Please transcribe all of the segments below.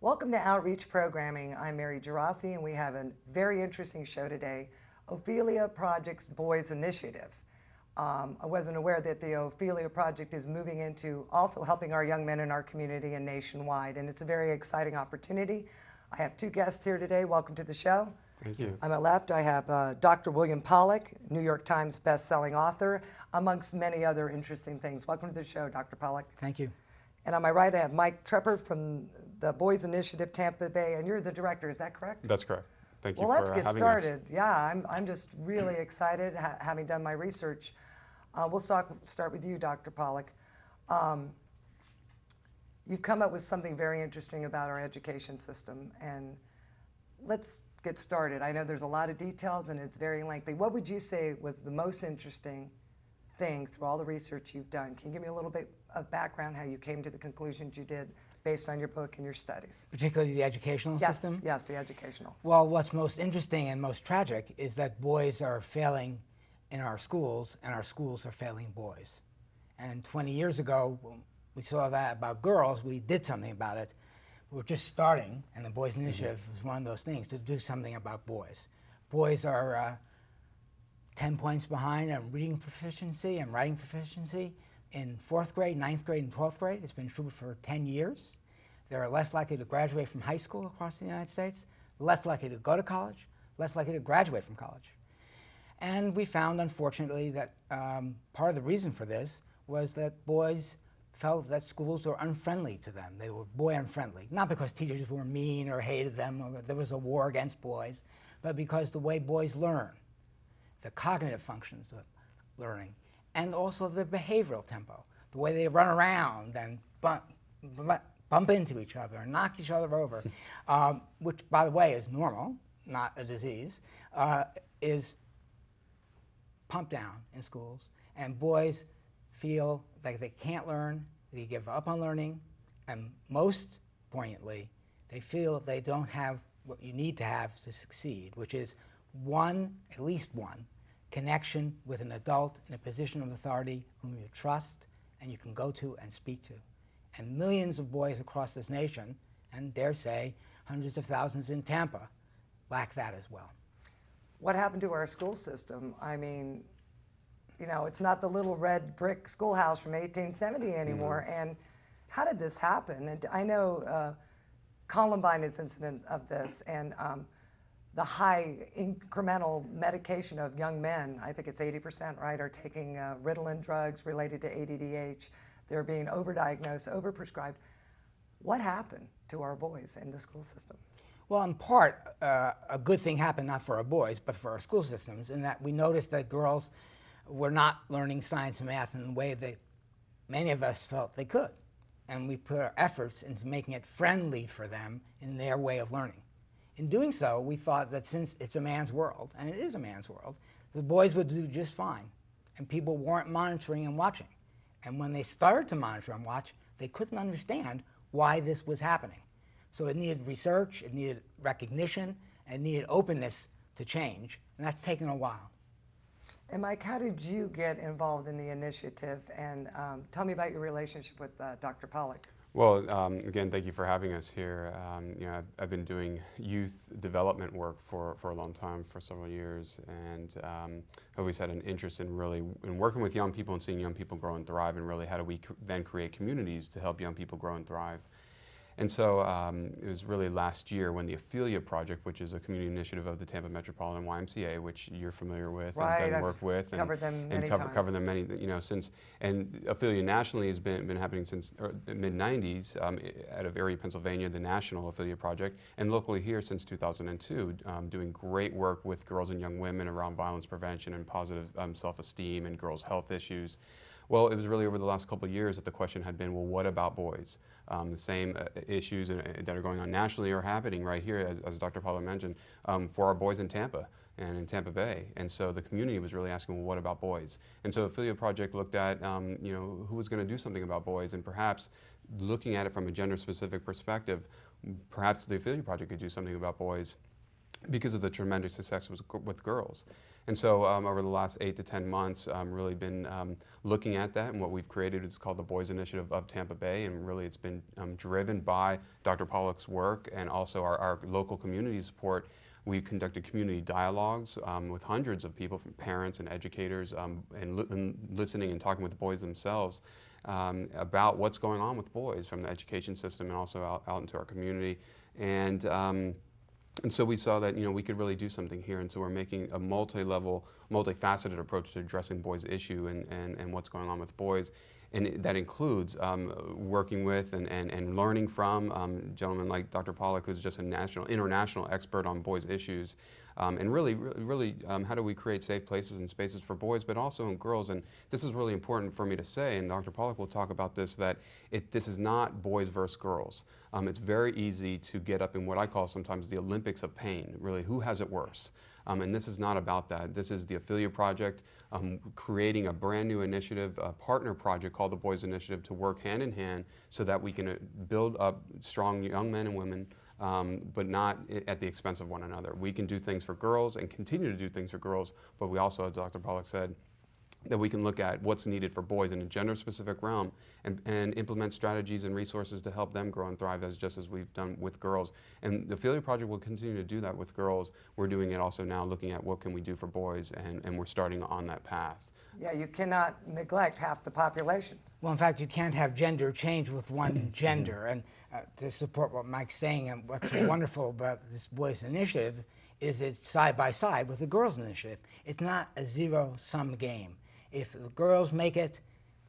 Welcome to Outreach Programming. I'm Mary Gerasi, and we have a very interesting show today, Ophelia Project's Boys Initiative. I wasn't aware that the Ophelia Project is moving into also helping our young men in our community and nationwide, and it's a very exciting opportunity. I have two guests here today. Welcome to the show. Thank you. On my left, I have Dr. William Pollack, New York Times best-selling author, amongst many other interesting things. Welcome to the show, Dr. Pollack. Thank you. And on my right, I have Mike Trepper from the Boys Initiative Tampa Bay, and you're the director, is that correct? That's correct. Thank you for for having us. Well, let's get started. Yeah, I'm just really excited, having done my research. We'll start with you, Dr. Pollack. You've come up with something very interesting about our education system, and let's get started. I know there's a lot of details, and it's very lengthy. What would you say was the most interesting thing through all the research you've done? Can you give me a little bit of background how you came to the conclusions you did based on your book and your studies? Particularly the educational system? Yes, the educational. Well, what's most interesting and most tragic is that boys are failing in our schools, and our schools are failing boys. And 20 years ago, when we saw that about girls, we did something about it. We were just starting, and the Boys Initiative was one of those things, to do something about boys. Boys are 10 points behind on reading proficiency and writing proficiency in 4th grade, 9th grade, and 12th grade. It's been true for 10 years. They're less likely to graduate from high school across the United States, less likely to go to college, less likely to graduate from college. And we found, unfortunately, that part of the reason for this was that boys felt that schools were unfriendly to them. They were boy unfriendly, not because teachers were mean or hated them or there was a war against boys, but because the way boys learn, the cognitive functions of learning, and also the behavioral tempo, the way they run around and bump into each other and knock each other over, which, by the way, is normal, not a disease, is pumped down in schools. And boys feel like they can't learn, they give up on learning, and most poignantly, they feel they don't have what you need to have to succeed, which is at least one, connection with an adult in a position of authority whom you trust and you can go to and speak to. And millions of boys across this nation, and dare say hundreds of thousands in Tampa, lack that as well. What happened to our school system? I mean, you know, it's not the little red brick schoolhouse from 1870 anymore. And how did this happen? And I know Columbine is incident of this, and the high incremental medication of young men, I think it's 80%, right, are taking Ritalin drugs related to ADDH. They're being overdiagnosed, overprescribed. What happened to our boys in the school system? Well, in part, a good thing happened not for our boys, but for our school systems, in that we noticed that girls were not learning science and math in the way that many of us felt they could. And we put our efforts into making it friendly for them in their way of learning. In doing so, we thought that since it's a man's world, and it is a man's world, the boys would do just fine, and people weren't monitoring and watching. And when they started to monitor and watch, they couldn't understand why this was happening. So it needed research, it needed recognition, and it needed openness to change, and that's taken a while. And Mike, how did you get involved in the initiative? And tell me about your relationship with Dr. Pollack. Well, again, thank you for having us here. You know, I've been doing youth development work for a long time, for several years, and I've always had an interest in working with young people and seeing young people grow and thrive, and really how do we then create communities to help young people grow and thrive. And so it was really last year when the Ophelia Project, which is a community initiative of the Tampa Metropolitan YMCA, which you're familiar with and done work with, and covered them many times. Covered them many, you know, since. And Ophelia nationally has been happening since the mid-90s out of Erie, Pennsylvania, the National Ophelia Project, and locally here since 2002, doing great work with girls and young women around violence prevention and positive self-esteem and girls' health issues. Well, it was really over the last couple of years that the question had been, well, what about boys? The same issues that are going on nationally are happening right here, as Dr. Pollack mentioned, for our boys in Tampa and in Tampa Bay. And so the community was really asking, well, what about boys? And so the Ophelia Project looked at, you know, who was going to do something about boys, and perhaps looking at it from a gender-specific perspective, perhaps the Ophelia Project could do something about boys. because of the tremendous success with girls. And so over the last 8 to 10 months, really been looking at that, and what we've created is called the Boys Initiative of Tampa Bay, and really it's been driven by Dr. Pollock's work and also our local community support. We've conducted community dialogues with hundreds of people, from parents and educators, and listening and talking with the boys themselves about what's going on with boys from the education system and also out into our community. And so we saw that, we could really do something here, and so we're making a multi-level, multifaceted approach to addressing boys' issue and what's going on with boys. And that includes working with and learning from gentlemen like Dr. Pollock, who's just a international expert on boys' issues. And really, how do we create safe places and spaces for boys, but also in girls? And this is really important for me to say, and Dr. Pollock will talk about this, that this is not boys versus girls. It's very easy to get up in what I call sometimes the Olympics of pain, really, who has it worse? And this is not about that. This is the Ophelia Project, creating a brand new initiative, a partner project called the Boys Initiative, to work hand in hand so that we can build up strong young men and women, but not at the expense of one another. We can do things for girls and continue to do things for girls, but we also, as Dr. Pollock said, that we can look at what's needed for boys in a gender-specific realm and implement strategies and resources to help them grow and thrive just as we've done with girls. And the Ophelia Project will continue to do that with girls. We're doing it also now, looking at what can we do for boys, and we're starting on that path. Yeah, you cannot neglect half the population. Well, in fact, you can't have gender change with one gender. And to support what Mike's saying, and what's so wonderful about this Boys Initiative is it's side by side with the Girls Initiative. It's not a zero-sum game. If the girls make it,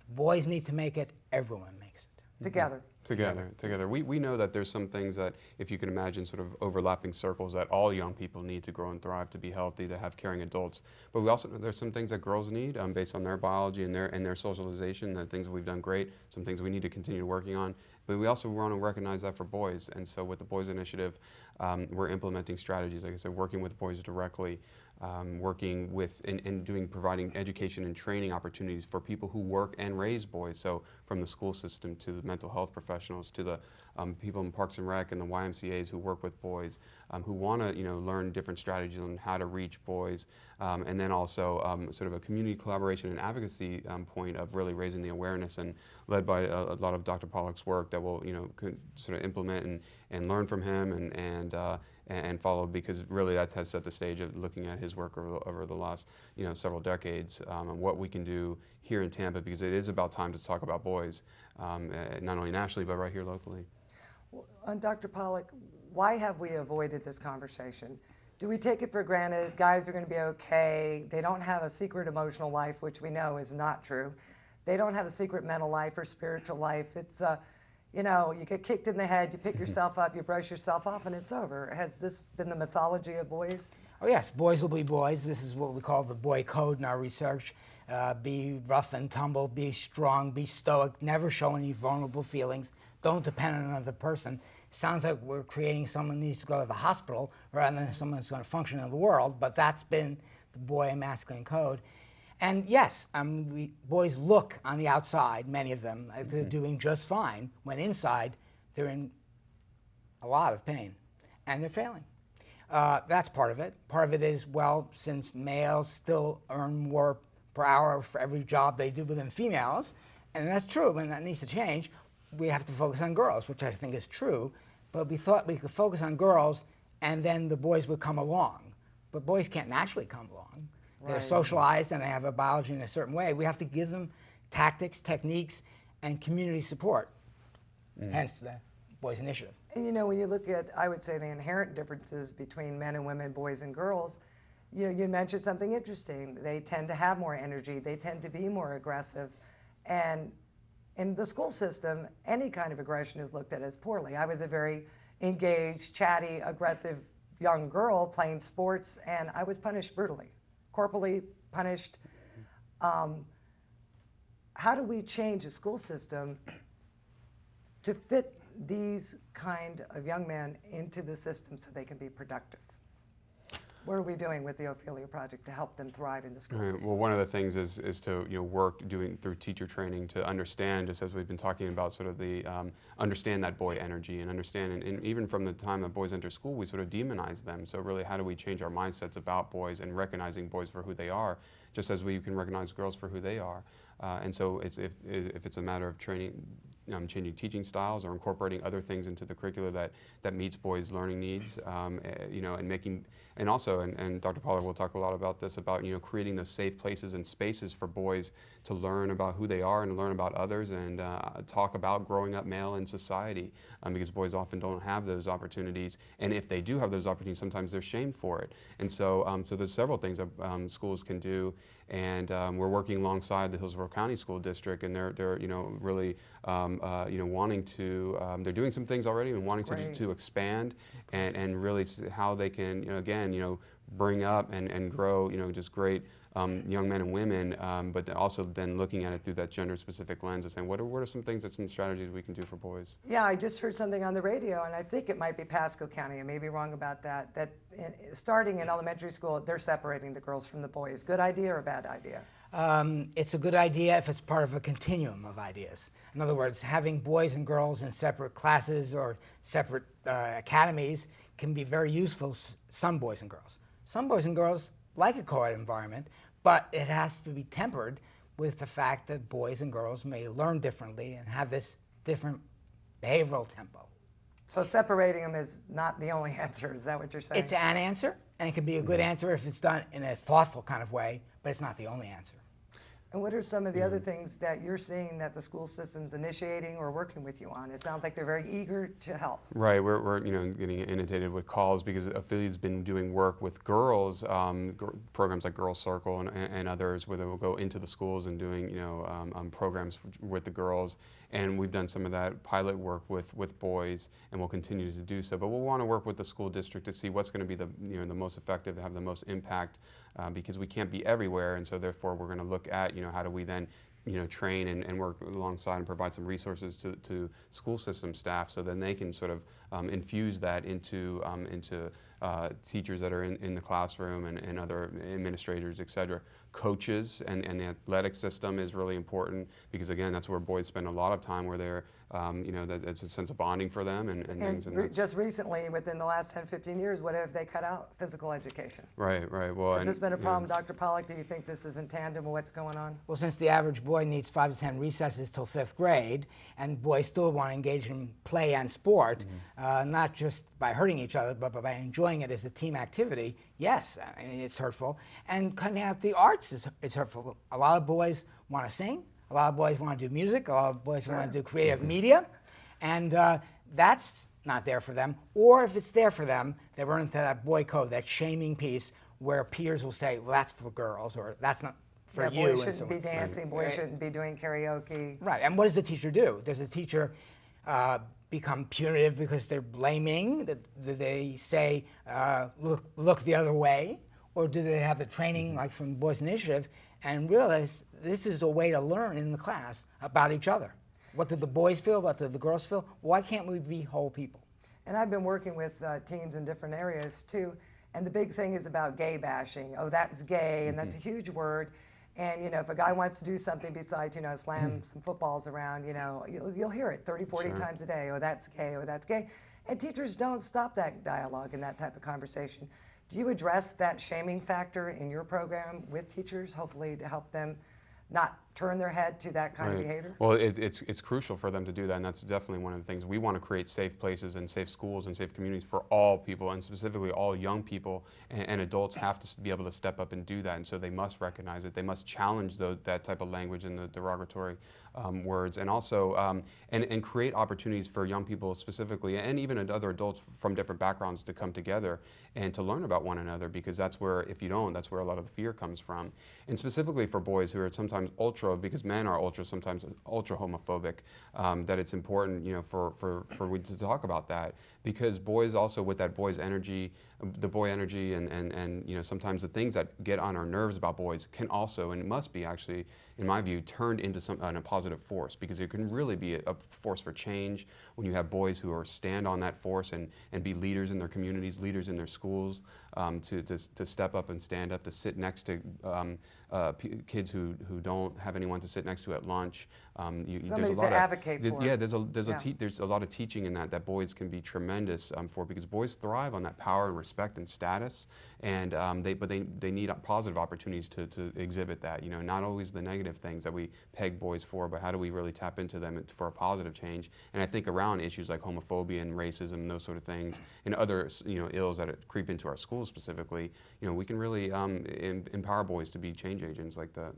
boys need to make it, everyone makes it. Together. Together. We know that there's some things that, if you can imagine sort of overlapping circles, that all young people need to grow and thrive, to be healthy, to have caring adults. But we also know there's some things that girls need based on their biology and their socialization, the things that we've done great, some things we need to continue working on. But we also want to recognize that for boys. And so with the Boys Initiative, we're implementing strategies, like I said, working with boys directly, working with and providing education and training opportunities for people who work and raise boys. So from the school system to the mental health professionals to the people in Parks and Rec and the YMCAs who work with boys, who want to learn different strategies on how to reach boys, and then also sort of a community collaboration and advocacy point of really raising the awareness, and led by a lot of Dr. Pollock's work that will sort of implement and learn from him and follow, because really that has set the stage of looking at his work over the last several decades, and what we can do here in Tampa, because it is about time to talk about boys, not only nationally but right here locally. Well, Dr. Pollock, why have we avoided this conversation? Do we take it for granted guys are going to be okay? They don't have a secret emotional life, which we know is not true. They don't have a secret mental life or spiritual life. It's you get kicked in the head, you pick yourself up, you brush yourself off, and it's over. Has this been the mythology of boys? Oh yes, boys will be boys. This is what we call the boy code in our research. Be rough and tumble, be strong, be stoic, never show any vulnerable feelings, don't depend on another person. Sounds like we're creating someone who needs to go to the hospital rather than someone who's going to function in the world, but that's been the boy and masculine code. And yes, boys look on the outside, many of them, like they're doing just fine, when inside they're in a lot of pain, and they're failing. That's part of it. Part of it is, well, since males still earn more per hour for every job they do than females, and that's true, and that needs to change, we have to focus on girls, which I think is true, but we thought we could focus on girls and then the boys would come along. But boys can't naturally come along. They're Right. socialized and they have a biology in a certain way. We have to give them tactics, techniques, and community support, hence the Boys Initiative. And when you look at, I would say, the inherent differences between men and women, boys and girls, you mentioned something interesting. They tend to have more energy. They tend to be more aggressive. And in the school system, any kind of aggression is looked at as poorly. I was a very engaged, chatty, aggressive young girl playing sports, and I was punished brutally, corporally punished. How do we change the school system to fit these kind of young men into the system so they can be productive? What are we doing with the Ophelia Project to help them thrive in the school Right. system? Well, one of the things is to work through teacher training to understand, just as we've been talking about, sort of the understand that boy energy and understand, and even from the time that boys enter school, we sort of demonize them. So really, how do we change our mindsets about boys and recognizing boys for who they are, just as we can recognize girls for who they are? And so if it's a matter of training, changing teaching styles or incorporating other things into the curricula that meets boys' learning needs, and making, and also, and Dr. Pollard will talk a lot about this, about creating those safe places and spaces for boys to learn about who they are and learn about others, and talk about growing up male in society, because boys often don't have those opportunities, and if they do have those opportunities, sometimes they're shamed for it. And so, so there's several things that schools can do, and we're working alongside the Hillsborough County School District, and they're really wanting to, they're doing some things already and wanting to expand and really how they can, again, bring up and grow, just great young men and women, but also then looking at it through that gender-specific lens and saying, what are some things, some strategies we can do for boys? Yeah, I just heard something on the radio, and I think it might be Pasco County. I may be wrong about that. Starting in elementary school, they're separating the girls from the boys. Good idea or bad idea? It's a good idea if it's part of a continuum of ideas. In other words, having boys and girls in separate classes or separate academies can be very useful to some boys and girls. Some boys and girls like a co-ed environment, but it has to be tempered with the fact that boys and girls may learn differently and have this different behavioral tempo. So separating them is not the only answer. Is that what you're saying? It's an answer, and it can be a good answer if it's done in a thoughtful kind of way, but it's not the only answer. And what are some of the other things that you're seeing that the school system's initiating or working with you on? It sounds like they're very eager to help. Right, we're getting inundated with calls because Ophelia's been doing work with girls, programs like Girl Circle and others, where they will go into the schools and doing programs with the girls. And we've done some of that pilot work with boys, and we'll continue to do so. But we'll want to work with the school district to see what's going to be the most effective, to have the most impact, because we can't be everywhere, and so therefore we're going to look at how do we then train and work alongside and provide some resources to school system staff, so then they can sort of infuse that into teachers that are in the classroom and other administrators, et cetera. Coaches and the athletic system is really important, because again, that's where boys spend a lot of time, where they're, that it's a sense of bonding for them and things. And just recently, within the last 10, 15 years, what have they cut out? Physical education. Right. Well, has this been a problem, Dr. Pollack? Do you think this is in tandem with what's going on? Well, since the average boy needs 5 to 10 recesses till 5th grade, and boys still want to engage in play and sport, not just by hurting each other, but by enjoying it as a team activity, yes, I mean, it's hurtful. And cutting out the arts is hurtful. A lot of boys want to sing. A lot of boys want to do music. A lot of boys want to do creative media. And that's not there for them. Or if it's there for them, they run into that boy code, that shaming piece, where peers will say, well, that's for girls, or that's not for you. Boys shouldn't be dancing. Boys shouldn't be doing karaoke. Right. And what does the teacher do? Does the teacher become punitive because they're blaming? Do they say, look the other way? Or do they have the training, like from Boys Initiative, and realize this is a way to learn in the class about each other? What do the boys feel? What do the girls feel? Why can't we be whole people? And I've been working with teens in different areas too, and the big thing is about gay bashing. Oh, that's gay, and that's a huge word. And if a guy wants to do something besides slam some footballs around, you'll hear it 30, 40 times a day. Oh, that's gay. Oh, that's gay. And teachers don't stop that dialogue and that type of conversation. Do you address that shaming factor in your program with teachers, hopefully to help them not turn their head to that kind of behavior? Well, it's crucial for them to do that, and that's definitely one of the things. We want to create safe places and safe schools and safe communities for all people, and specifically all young people, and adults have to be able to step up and do that, and so they must recognize it. They must challenge that type of language and the derogatory words, and also and create opportunities for young people specifically, and even other adults from different backgrounds, to come together and to learn about one another, because that's where, if you don't, that's where a lot of the fear comes from. And specifically for boys who are sometimes sometimes because men are sometimes ultra homophobic, that it's important, you know, for we to talk about that, because boys also, with that boy's energy, the boy energy, and you know, sometimes the things that get on our nerves about boys can also, and must be actually, in my view, turned into a positive force, because it can really be a force for change when you have boys who stand on that force and be leaders in their communities, leaders in their schools, to step up and stand up, to sit next to kids who don't have anyone to sit next to at lunch. Somebody to advocate for. Yeah, there's a lot of teaching in that boys can be tremendous for, because boys thrive on that power and respect and status, and they need positive opportunities to exhibit that. You know, not always the negative things that we peg boys for, but how do we really tap into them for a positive change? And I think around issues like homophobia and racism and those sort of things, and other, you know, ills that creep into our schools specifically, you know, we can really empower boys to be change agents like that.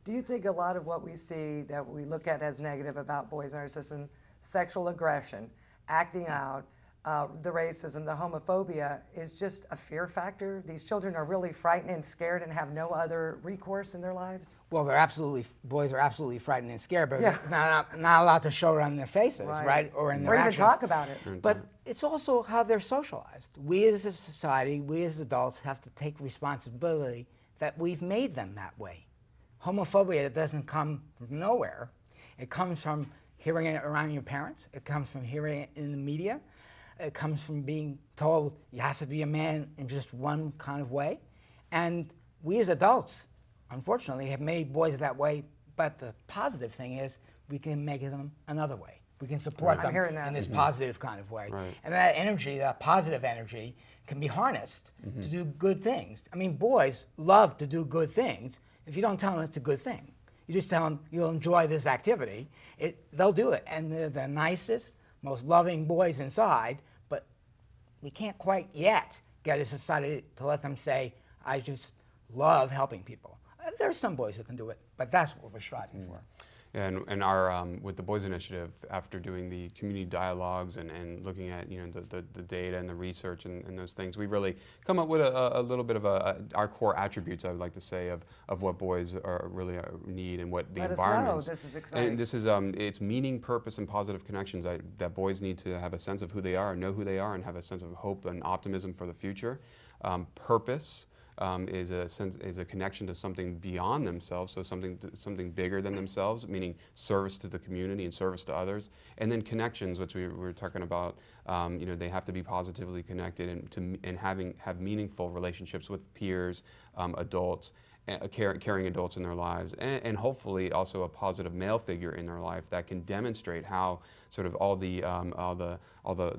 Do you think a lot of what we see that we look at as negative about boys in our system, sexual aggression, acting out, the racism, the homophobia, is just a fear factor? These children are really frightened and scared and have no other recourse in their lives? Well, boys are absolutely frightened and scared, but Yeah. not allowed to show it on their faces, right? Or in their or even actions. talk about it. But it's also how they're socialized. We as a society, we as adults have to take responsibility that we've made them that way. Homophobia doesn't come from nowhere. It comes from hearing it around your parents. It comes from hearing it in the media. It comes from being told you have to be a man in just one kind of way. And we as adults, unfortunately, have made boys that way. But the positive thing is we can make them another way. We can support them in this positive kind of way. Right. And that energy, that positive energy, can be harnessed to do good things. I mean, boys love to do good things if you don't tell them it's a good thing. You just tell them you'll enjoy this activity, they'll do it. And they're the nicest, most loving boys inside, but we can't quite yet get a society to let them say, I just love helping people. There's some boys who can do it, but that's what we're striving for. And our with the Boys Initiative, after doing the community dialogues and looking at, you know, the data and the research and those things, we've really come up with a little bit of our core attributes, I would like to say, of what boys really need and what the environment. This is exciting. And this is it's meaning, purpose, and positive connections. That boys need to have a sense of who they are, and know who they are, and have a sense of hope and optimism for the future. Purpose. Is a connection to something beyond themselves, so something bigger than themselves, meaning service to the community and service to others. And then connections, which we were talking about, you know, they have to be positively connected and have meaningful relationships with peers, adults, caring adults in their lives, and hopefully also a positive male figure in their life that can demonstrate how sort of all the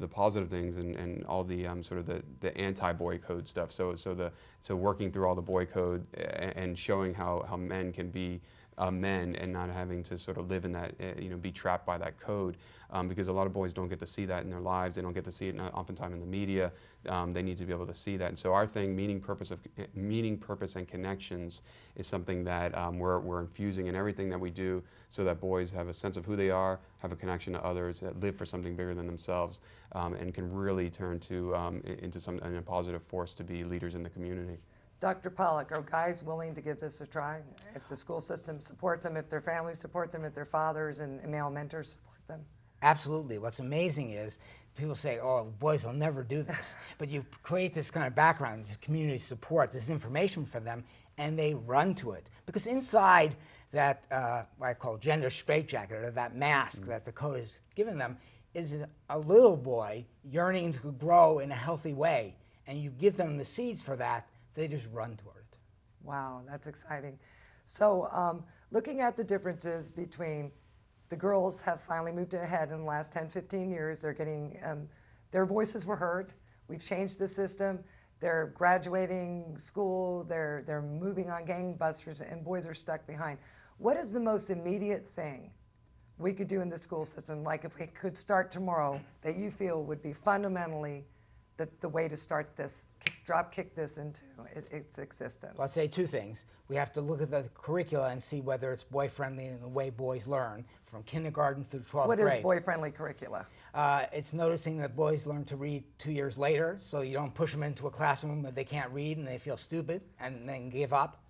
positive things and all the sort of the anti-boy code stuff. So working through all the boy code and showing how men can be men and not having to sort of live in that, you know, be trapped by that code, because a lot of boys don't get to see that in their lives. They don't get to see it oftentimes in the media. They need to be able to see that. And so our thing, meaning, purpose, and connections, is something that we're infusing in everything that we do, so that boys have a sense of who they are, have a connection to others, that live for something bigger than themselves, and can really turn into a positive force to be leaders in the community. Dr. Pollack, are guys willing to give this a try? If the school system supports them, if their families support them, if their fathers and male mentors support them? Absolutely. What's amazing is people say, oh, boys will never do this. But you create this kind of background, this community support, this information for them, and they run to it. Because inside that, what I call gender straitjacket, or that mask that the code has given them, is a little boy yearning to grow in a healthy way. And you give them the seeds for that, they just run toward it. Wow, that's exciting. So looking at the differences between the girls have finally moved ahead in the last 10, 15 years. They're getting, their voices were heard. We've changed the system. They're graduating school. They're moving on gangbusters, and boys are stuck behind. What is the most immediate thing we could do in the school system, like if we could start tomorrow, that you feel would be fundamentally the way to start this, drop kick this into its existence? Well, I'd say two things. We have to look at the curricula and see whether it's boy-friendly in the way boys learn from kindergarten through 12th grade. What is boy-friendly curricula? It's noticing that boys learn to read 2 years later, so you don't push them into a classroom where they can't read and they feel stupid and then give up.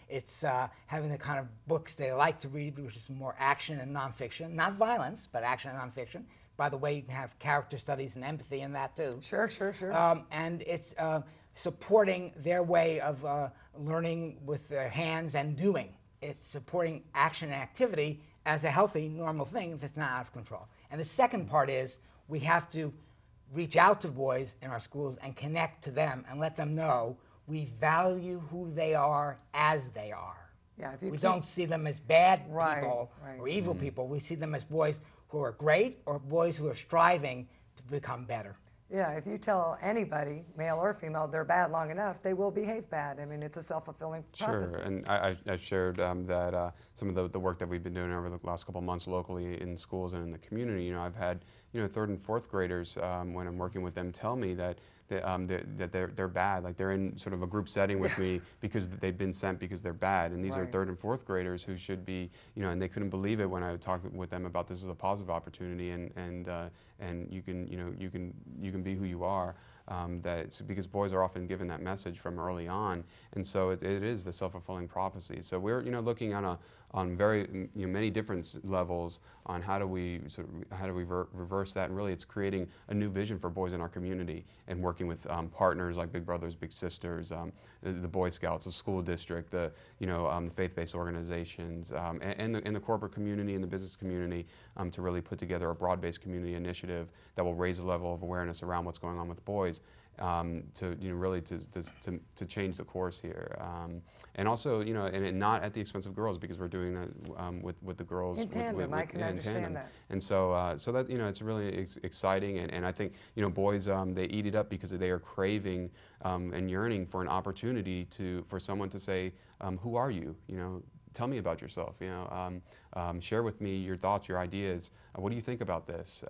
It's having the kind of books they like to read, which is more action and nonfiction. Not violence, but action and nonfiction. By the way, you can have character studies and empathy in that too. Sure, sure, sure. And it's supporting their way of learning with their hands and doing. It's supporting action and activity as a healthy, normal thing if it's not out of control. And the second part is we have to reach out to boys in our schools and connect to them and let them know we value who they are as they are. Yeah, if you we keep- don't see them as bad Right, people right. or evil people. We see them as boys who are great or boys who are striving to become better. Yeah, if you tell anybody, male or female, they're bad long enough, they will behave bad. I mean, it's a self-fulfilling prophecy. Sure, and I shared that some of the work that we've been doing over the last couple of months locally in schools and in the community. You know, I've had third and fourth graders when I'm working with them tell me that they're bad, like they're in sort of a group setting with me because they've been sent because they're bad, and these are Right. third and fourth graders who should be, and they couldn't believe it when I would talk with them about this as a positive opportunity and you can be who you are. That it's because boys are often given that message from early on, and so it is the self-fulfilling prophecy. So we're looking on very many different levels on how do we reverse that, and really it's creating a new vision for boys in our community and working with partners like Big Brothers Big Sisters, the Boy Scouts, the school district, the faith-based organizations, and the corporate community and the business community to really put together a broad-based community initiative that will raise the level of awareness around what's going on with boys. To really to change the course here, and also and not at the expense of girls, because we're doing that with the girls In tandem, I can in understand tandem. that. And so that it's really exciting, and I think boys they eat it up because they are craving and yearning for an opportunity for someone to say, who are you? Tell me about yourself. Share with me your thoughts, your ideas. What do you think about this?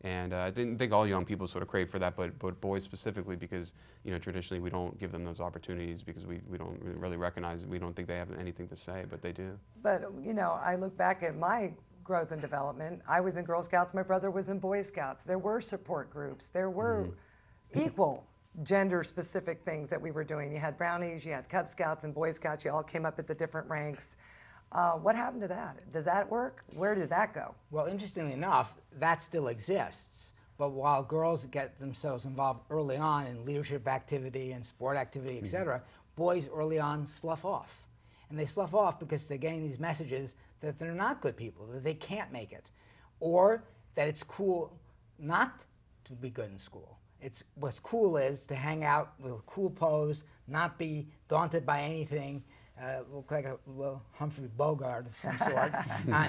And I didn't think all young people sort of crave for that, but boys specifically, because traditionally we don't give them those opportunities because we don't really recognize it. We don't think they have anything to say, but they do. But, I look back at my growth and development. I was in Girl Scouts, my brother was in Boy Scouts. There were support groups. There were equal gender-specific things that we were doing. You had Brownies, you had Cub Scouts and Boy Scouts. You all came up at the different ranks. What happened to that? Does that work? Where did that go? Well, interestingly enough, that still exists. But while girls get themselves involved early on in leadership activity and sport activity, etc., boys early on slough off. And they slough off because they're getting these messages that they're not good people, that they can't make it, or that it's cool not to be good in school. What's cool is to hang out with a cool pose, not be daunted by anything, look like a little Humphrey Bogart of some sort,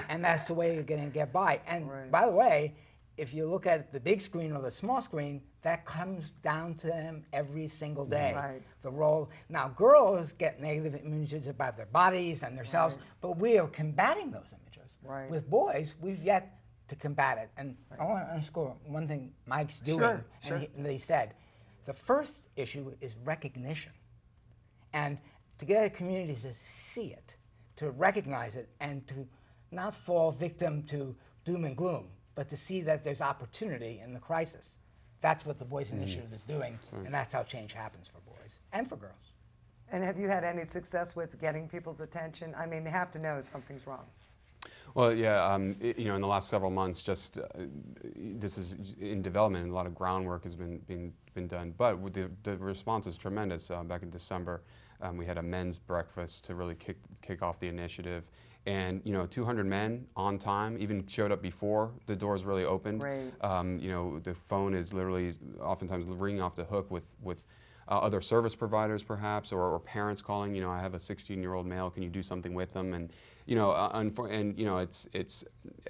and that's the way you're going to get by. And Right. by the way, if you look at the big screen or the small screen, that comes down to them every single day. Right. The role. Now, girls get negative images about their bodies and themselves, but we are combating those images. Right. With boys, we've yet to combat it. And I want to underscore one thing Mike's doing. Sure, sure. And he said, the first issue is recognition. And to get a community to see it, to recognize it, and to not fall victim to doom and gloom, but to see that there's opportunity in the crisis. That's what the Boys Initiative is doing, and that's how change happens for boys and for girls. And have you had any success with getting people's attention? I mean, they have to know something's wrong. Well, yeah, in the last several months, just this is in development, and a lot of groundwork has been done. But with the response is tremendous. Back in December, we had a men's breakfast to really kick off the initiative, and 200 men on time, even showed up before the doors really opened. Great. The phone is literally oftentimes ringing off the hook with other service providers, perhaps, or parents calling. I have a 16-year-old male. Can you do something with them? And it's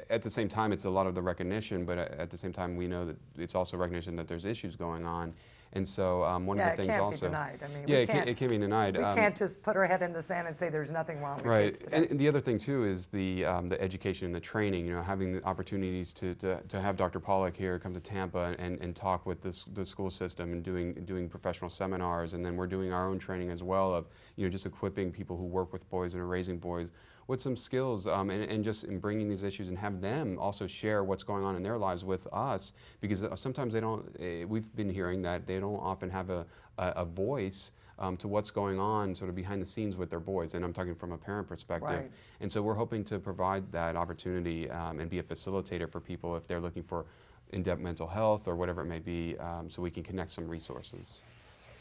at the same time, it's a lot of the recognition, but at the same time, we know that it's also recognition that there's issues going on. And so one of the things also, it can't be denied. I mean, yeah, it can't be denied. We can't just put our head in the sand and say there's nothing wrong with Right, kids today. and the other thing too is the education and the training. Having the opportunities to have Dr. Pollack here come to Tampa and talk with the school system and doing professional seminars, and then we're doing our own training as well of just equipping people who work with boys and are raising boys with some skills, and just in bringing these issues and have them also share what's going on in their lives with us, because sometimes they don't. We've been hearing that they don't often have a voice to what's going on sort of behind the scenes with their boys. And I'm talking from a parent perspective. Right. And so we're hoping to provide that opportunity and be a facilitator for people if they're looking for in-depth mental health or whatever it may be, so we can connect some resources.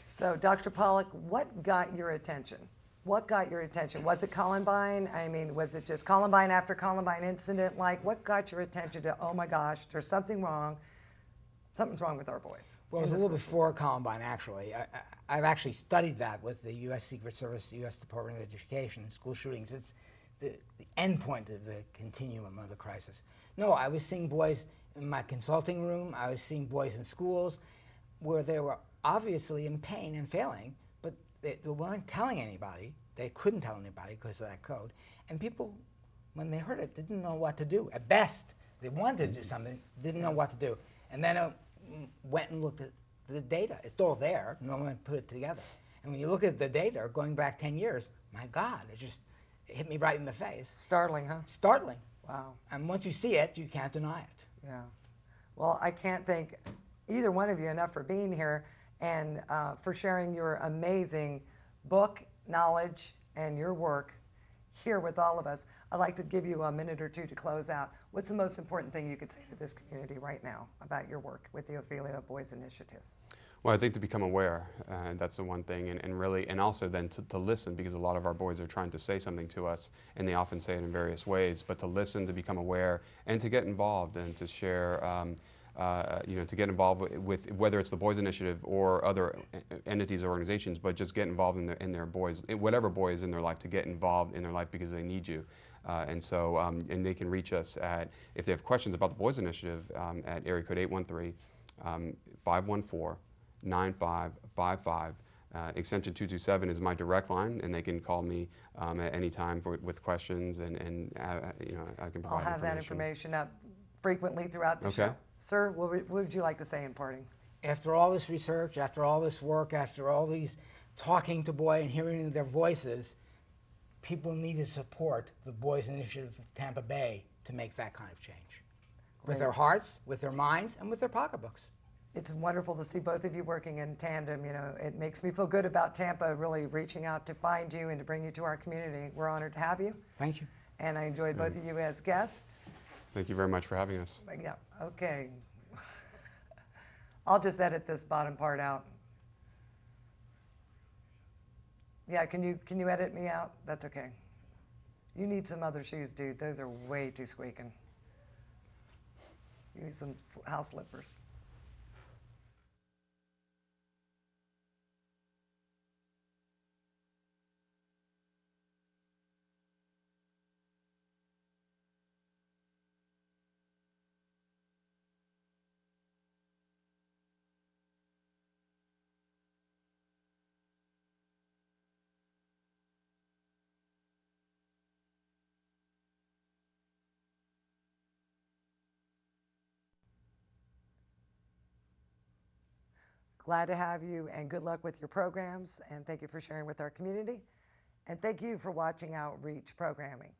So, Dr. Pollack, what got your attention? What got your attention? Was it Columbine? I mean, was it just Columbine after Columbine incident? Like, what got your attention to, oh my gosh, there's something wrong. Something's wrong with our boys. Well, it was a little before Columbine, actually. I've actually studied that with the U.S. Secret Service, U.S. Department of Education, school shootings. It's the end point of the continuum of the crisis. No, I was seeing boys in my consulting room. I was seeing boys in schools where they were obviously in pain and failing, but they weren't telling anybody. They couldn't tell anybody because of that code. And people, when they heard it, didn't know what to do. At best, they wanted to do something, didn't know what to do. And then went and looked at the data. It's all there. No one put it together. And when you look at the data going back 10 years, my God, it hit me right in the face. Startling, huh? Startling. Wow. And once you see it, you can't deny it. Yeah. Well, I can't thank either one of you enough for being here and for sharing your amazing book, knowledge, and your work here with all of us. I'd like to give you a minute or two to close out. What's the most important thing you could say to this community right now about your work with the Ophelia Boys Initiative? Well, I think to become aware, that's the one thing, and really, and also then to listen, because a lot of our boys are trying to say something to us, and they often say it in various ways, but to listen, to become aware, and to get involved, and to share, to get involved with whether it's the Boys Initiative or other entities or organizations, but just get involved in their boys, whatever boy is in their life, to get involved in their life because they need you. And they can reach us if they have questions about the Boys Initiative, at area code 813-514-9555. Extension 227 is my direct line, and they can call me at any time with questions, and I can provide I'll have that information up frequently throughout the Okay. show. Sir, what would you like to say in parting? After all this research, after all this work, after all these talking to boys and hearing their voices, people need to support the Boys Initiative of Tampa Bay to make that kind of change. With their hearts, with their minds, and with their pocketbooks. It's wonderful to see both of you working in tandem. You know, it makes me feel good about Tampa really reaching out to find you and to bring you to our community. We're honored to have you. Thank you. And I enjoyed both of you as guests. Thank you very much for having us. Yeah, okay. I'll just edit this bottom part out. Yeah, can you edit me out? That's okay. You need some other shoes, dude. Those are way too squeaking. You need some house slippers. Glad to have you, and good luck with your programs, and thank you for sharing with our community. And thank you for watching Outreach Programming.